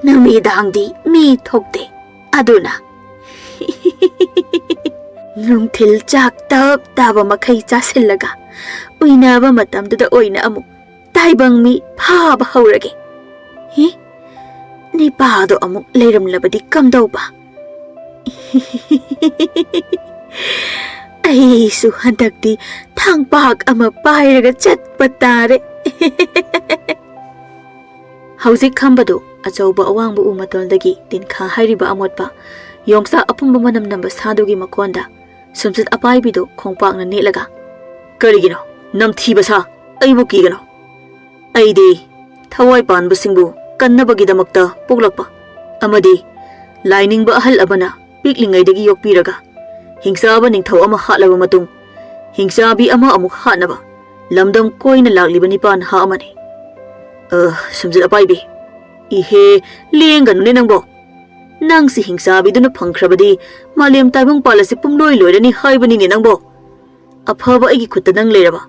namidangdi mi thokte aduna nungthil chak tap taba makhai chasillaga uinaba matamduda oina amuk taibang mi phaba haurage. Nipado amuk leiramlabadi kamdauba. Aisu handakti thangpak ama pairaga chatpa tare. Hauzik khambadu achauba awangba umatoldagi tinkha hairiba amotpa Yongsa apumba manam namba sadugi makonda sumjit apaibidu khongpakna nelaga karigino namthiba sa aibu kigano aidi thawai panba singbu kannabagi damakta poklakpa amadi lainingba ahal abana piklingaidagi yokpiraga hingsaba ningthau ama hatlaba matung hingsabi ama amuk hatnaba lamdam koina lagliba nipan ha amani sumjit apaibi ihe lenganu ne nangbo nang si hingsabi duna phangkhrabadi malem taibang palasi pumloi loirani haibani ne nangbo afaba agi khutta nang leiraba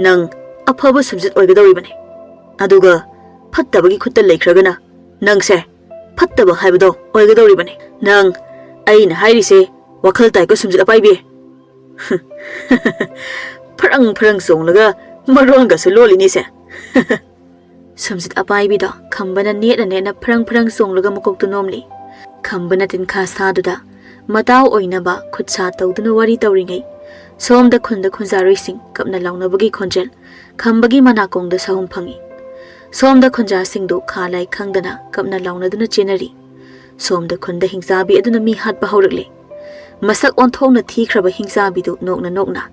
nang afaba sumjit oigadoribani aduga phattabagi khutta leikragana nang se phattaba haibado oigadoribani nang aina hairise wakhal taiko sumjit apaibi farang songlaga maronga su lolini se sumjit apaibi da khambana netna farang songlaga makoktu nomli khambana tinka saduda matau oinaba khutsa tawduna wari tawringai somda khunda khunjaroising kapna launabagi khonjel khambagi manakongda sahum phangi somda khunja singdu khalai khangdana kapna launaduna chenari somda khunda hingsabi aduna mi hatba haurakle masak onthongna thikhraba hingsabi du nokna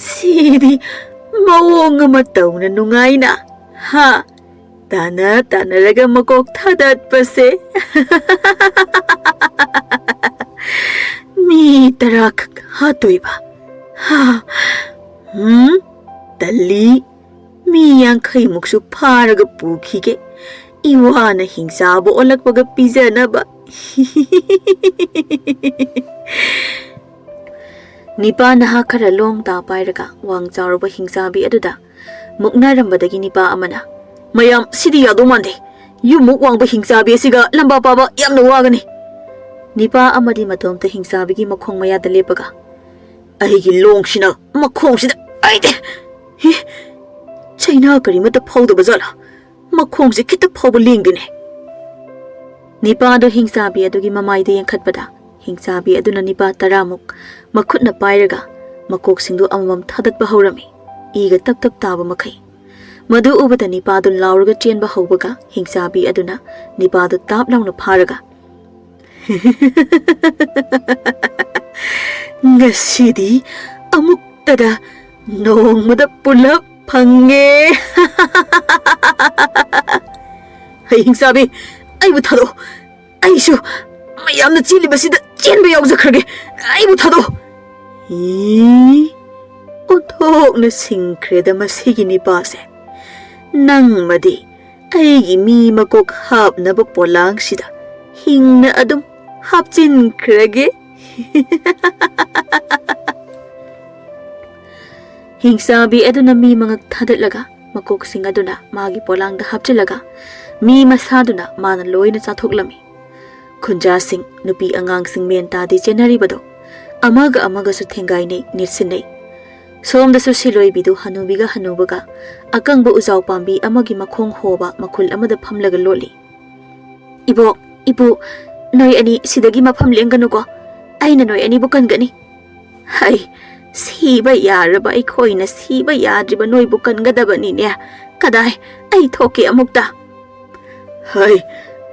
sidi mawong ama tawna nungaina ha tanaraga makok thadat pase mi tarak hatoiba ha tali mi yankhai muksu pharaga pukhige iwana hingsabo olakpaga pijanaba nipa naha khara long ta pairaga wang chawraba hingsabi aduda muknarambadagi nipa amana mayam sidi yado mande yumuk wangba hingsabi asiga lamba paba yamna wagani nipa amadi matomta hingsabi gi makhong mayada lepaga aigi longsina makhong sida aide chaina kari mata phawda bazala makhong se khita phawba lingdine nipa do hingsabi adugi mamai de yankhatpada hingsabi aduna nipa taramuk makhutna pairaga makok singdu amam thadatba haurami iga tap taba makai madu ubada nipa do lauraga chenba haubaga hingsabi aduna nipa do tap launa pharaga ngasidi amuk tada nongmada pulap phange hingsabi aibu thado aishu mayamna chilibasida chenba yaujakhrage aibu thado othokna singkhreda masigi nipase nangmadi aigi mi makok hapnaba polangsida hingna adum hapchinkrage hingsabi aduna mi mangak thadatlaga makok sing aduna magi polangda hapchilaga mi masaduna mana loina chathoklami khunja sing nupi angang sing menta di chenari bado amaga su thengai nei nirsinei somda su siloi bidu hanubiga hanubaga akangba uzau pambi amagi makhong hoba makhul amada phamlaga loli ibo noi ani sidagi mafam lenganu ko aina noi ani bukan gani hai siba yaraba ai khoina siba yadriba noi bukan gadabani ne kadai ai thoke amukta hai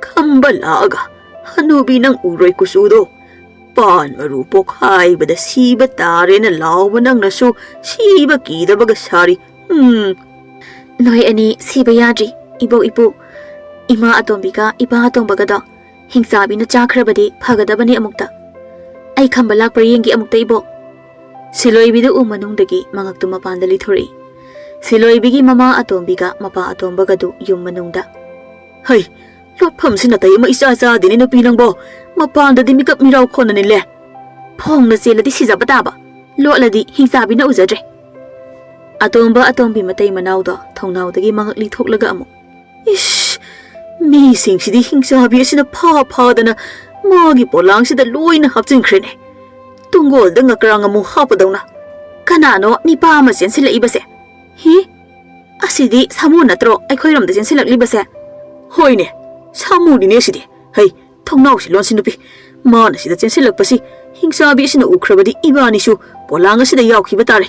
khamba laga hanubi nang uroi kusudo pan maru pokhai bada siba tare na lawba nang nasu siba kidabaga sari noi ani siba yadri ibo ima atombiga iba atombaga da hingsabi na chakhrabadi phagadabani amukta ai khamba lakpra yengi amukta ibo siloi bidu umanungdagi mangaktu mapanda lithori siloi bigi mama atombiga mapa atombaga du yum manungda hai lotpham sina tai ma isa sa dini no pinangbo mapanda di mikap mirau khona ni le phong na seladi sijabata ba loladi hingsabi na uzadre atombi matai manau do thongnau dagi mangak li thoklaga amu ish mi sing sidi hingsabi asina pha dana magi polang sida loina hapchinkrene tungol da ngakrang amu hapadawna kanano nipa ma sensila ibase hi asidi samu natro aikhoiram da sensilak libase hoine samu ni ne sidi hai thongnau si lon sinupi mana sida sensilak pasi hingsabi sina ukhrabadi ibani su polanga sida yaukhiba tare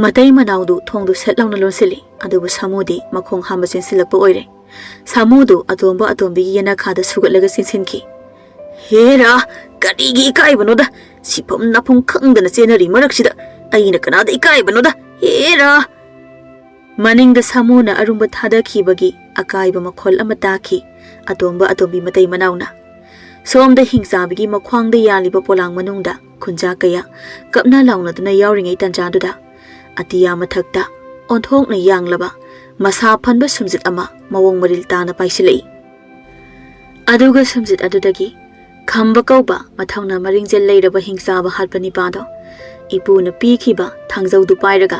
Matai manaudu thongdu setlauna lonsili adubu samudi makhong hamba sinsilakpa oire. Samudu atomba atombi yena khada sugatlaga sinsinki. Hera karigi ikaibanoda sipam napum khangdana chenari maraksida aina kanada ikaibanoda hera. Maningda samuna arumba thadakhibagi akaiba makhol ama taki atomba atombi matai manauna. Somda hingsabigi makhwangda yaliba polang manungda khunja kaya kapna launaduna yauringai tanjaduda atiya mathakta onthokna yanglaba masa phanba sumjit ama mawong maril tana paisilai. Aduga sumjit adudagi khamba kauba mathangna maringjel leiraba hingsaba hatpani pado ipuna pikhiba thangjaudu pairaga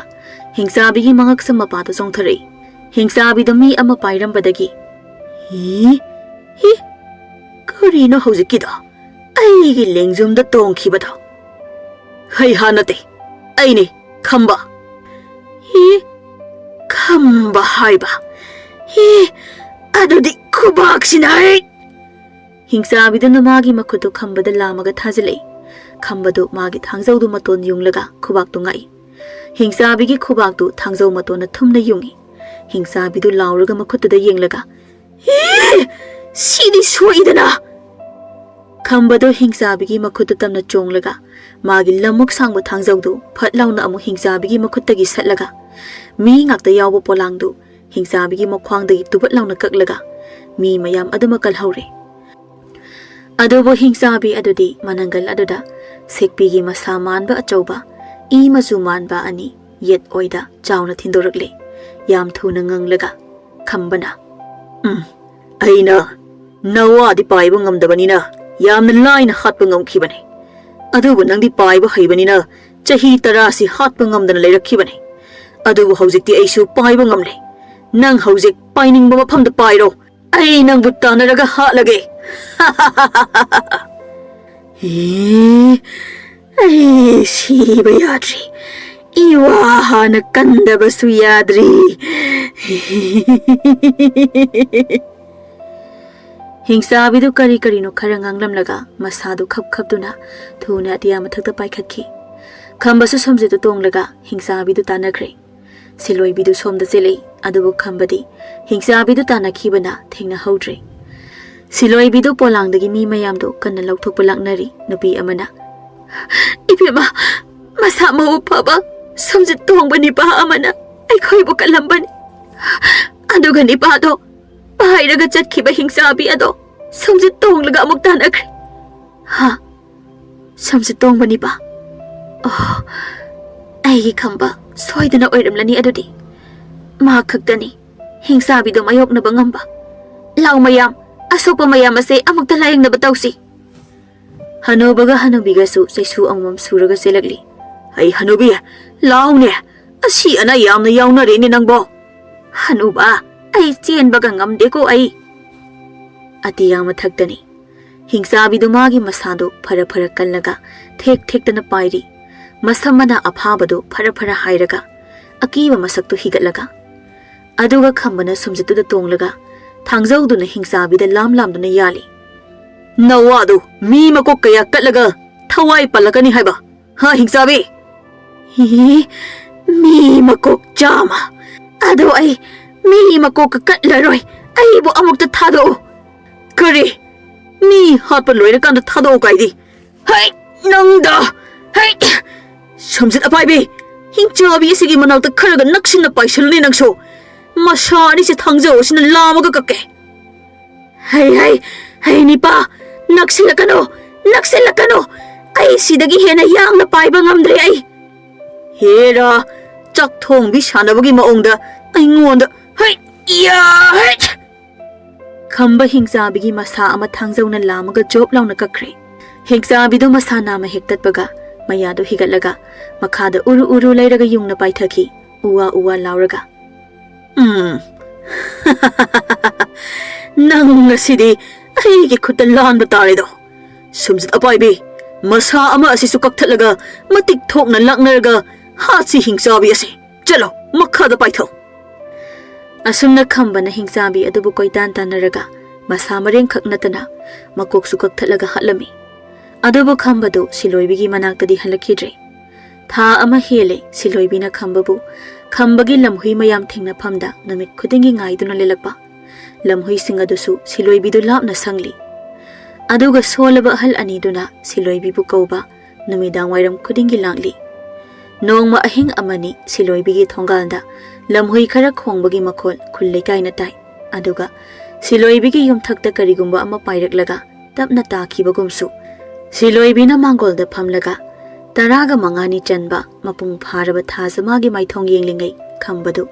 hingsabigi mangak samapa ta songthari. Hingsabi da mi ama pairambadagi hi karino hojikida aigi lengjumda tongkhibada hai hanate aini khamba hi khamba haiba hi adudi khubak sinai. Hingsabi da magi makhutu khamba da lamaga thajilai khambadu magi thangjaudu maton yunglaga khubak tu ngai. Hingsabi gi khubak tu thangjau matona thumna yungi. Hingsabi du lauraga makhutu da yenglaga sidi soidana. Khambadu hingsabi gi makhutu tamna chonglaga magi lamuk sangbu thangjaudu phatlauna amu hingsabi gi makhutta gi satlaga mi ngakta yawbo polangdu hingsabi gi makhwangda gi tubat launa kaklaga mi mayam aduma kalhaure. Adubo hingsabi adudi manangal aduda sekpi gi masa manba achauba I mazu manba ani yet oida chauna thindorakle yam thuna nganglaga khambana aina nawa di paiba ngamdabanina yamna laina hatpa ngamkhibane adubu nangdi paiba haibanina chahi tarasi hatpa ngamdana leirakhibane adubu haujikti aisu paiba ngamle nang haujik painingba mafamda pairo ai nangbu tanaraga hatlage ai siba yadri iwa hana kandabasu yadri. Hingsabi du kari karino khara nganglamlaga masadu khap khapduna thuna atiya mathakta paikhatki. Khambasu somjitu tonglaga hingsabi du tanakhre. Siloi bidu somda chelei adubu khambadi hingsabi du tanakhibana thengna haudre. Siloi bidu polangdagi mi mayamdu kanna lauthokpa laknari nupi amana Ibima masa mau phaba somjit tongba nipa amana aikhoibu kalambani aduga nipa do pairaga chatkhiba hingsabi ado somjit tonglaga amuk tanakre ha somjit tongba nipa oh aigi khamba soidana oiramlani adudi ma khaktani hingsabi do mayokna bangamba law mayam asopa mayam ase amukta layengna batausi. Hanubaga hanubiga su saisu angmam suraga selagli ai hanubi laune asi ana yamna yauna re ni nangbo hanuba ai chen baga ngamde ko ai atiya mathaktani hingsabi du magi masado phara phara kallaga thek thek tana pairi masamana aphabadu phara phara hairaga akiba masaktu higatlaga aduga khambana sumjitu da tonglaga thangjaudu na hingsabi da lam lam duna yali Nawadu mi makok kaya katlaga thawai palakani haiba ha hingsabi mi makok jama ado ai mi makok katlaroi ai bo amukta thado kare mi hatpa loira kan thado kaidi hai nangda hai somjit apaibi hingchabi sigi manauta kharaga naksinna paisalni nangso masani se thangjau sina lamaga kakke hai nipa naksilakano ai sidagi hena yangna paiba ngamdre ai hera chak thong bi sanabagi maongda ai ngonda hai ya hai khamba hingsabi gi masa ama thangjauna lamaga job launa kakre hingsabi do masa nama hektatpaga maya do higatlaga makhada uru leiraga yungna paithaki uwa lauraga nang ngasidi ai gi khuta lan batare do sumjit apaibi masa ama asi su kakthlaga matik thokna laknarga hasi hingsabi asi chalo makhada paitho asumna khambana hingsabi adubu koitan tanaraga masa mareng khaknatana makok su kakthlaga hatlami adubu khambadu siloibigi manaktadi halakhidre Tha ama hele siloibina khambabu khambagi lamhui mayam thengnaphamda namit khudingi ngaiduna lelakpa lamhui singadusu siloibidu lapna sangli aduga solaba hal aniduna siloibibu kauba numidang wairam khudingi langli nongma ahing amani siloibigi thongalda lamhui khara khongbagi makhol khulleikai na tai aduga siloibigi yumthakta karigumba ama pairaklaga tapna takhibagumsu siloibina mangolda phamlaga taraga mangani chanba mapung pharaba thazamagi maithong yenglingai khambadu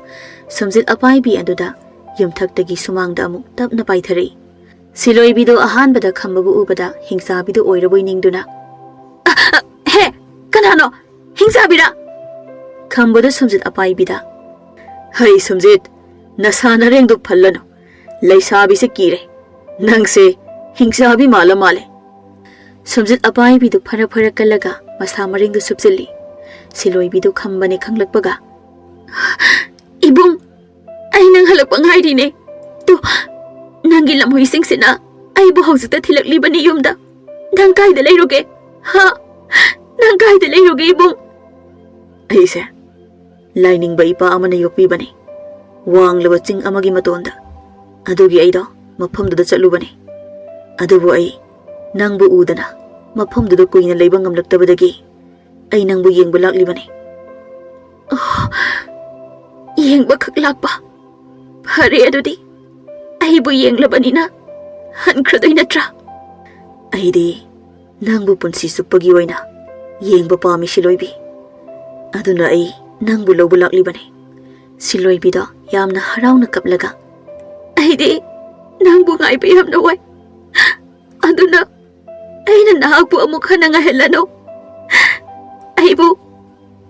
sumjit apaibi aduda yumthaktagi sumangda amu tapna paithari siloibido ahanbada khambabu ubada hingsabidu oiraboi ningduna he kanano hingsabira khambadu sumjit apaibida hai sumjit nasana rengduk phallano leisabi se kire nangse hingsabi mala male sumjit apaibidu phara phara kalaga masa maringdu subjili siloibidu khambane khanglakpaga ibung ai nang halakpa ngairi ne to nangi lamhui singsina ai bu haujuta thilakli bani yumda nang kai da leiroge ha nang kai da leiroge ibung ai se lining ba ipa amana yokpi bani wang laba ching amagi matonda adugi ai do mafam da chalu bani adubu ai nangbu udana mafam da kuina leiba ngamlaktabadagi ai nangbu yengbu lakli bani yengba khak lakpa phare adudi ai bu yenglabani na hankhradoi natra ai di nangbu punsi supagi waina yengba pami siloibi aduna ai nangbu lobu lakli bani siloibi da yamna harauna kaplaga ai di nangbu ngai pe hamna wai aduna aina nahaku amuk hananga helano aibu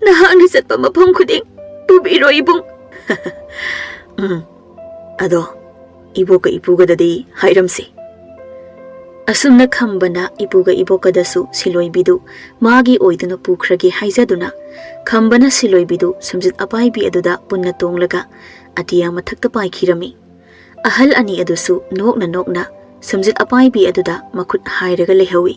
nahang satpa mafam khuding pubiro ibung ado iboka ipuga dadi hairamsi asumna khambana ipuga iboka dasu siloibidu magi oiduna pukhragi haizaduna khambana siloibidu sumjit apaibi aduda punna tonglaga atiya mathakta paikhirami ahal ani adusu nokna sumjit apaibi aduda makhut hairaga lehawi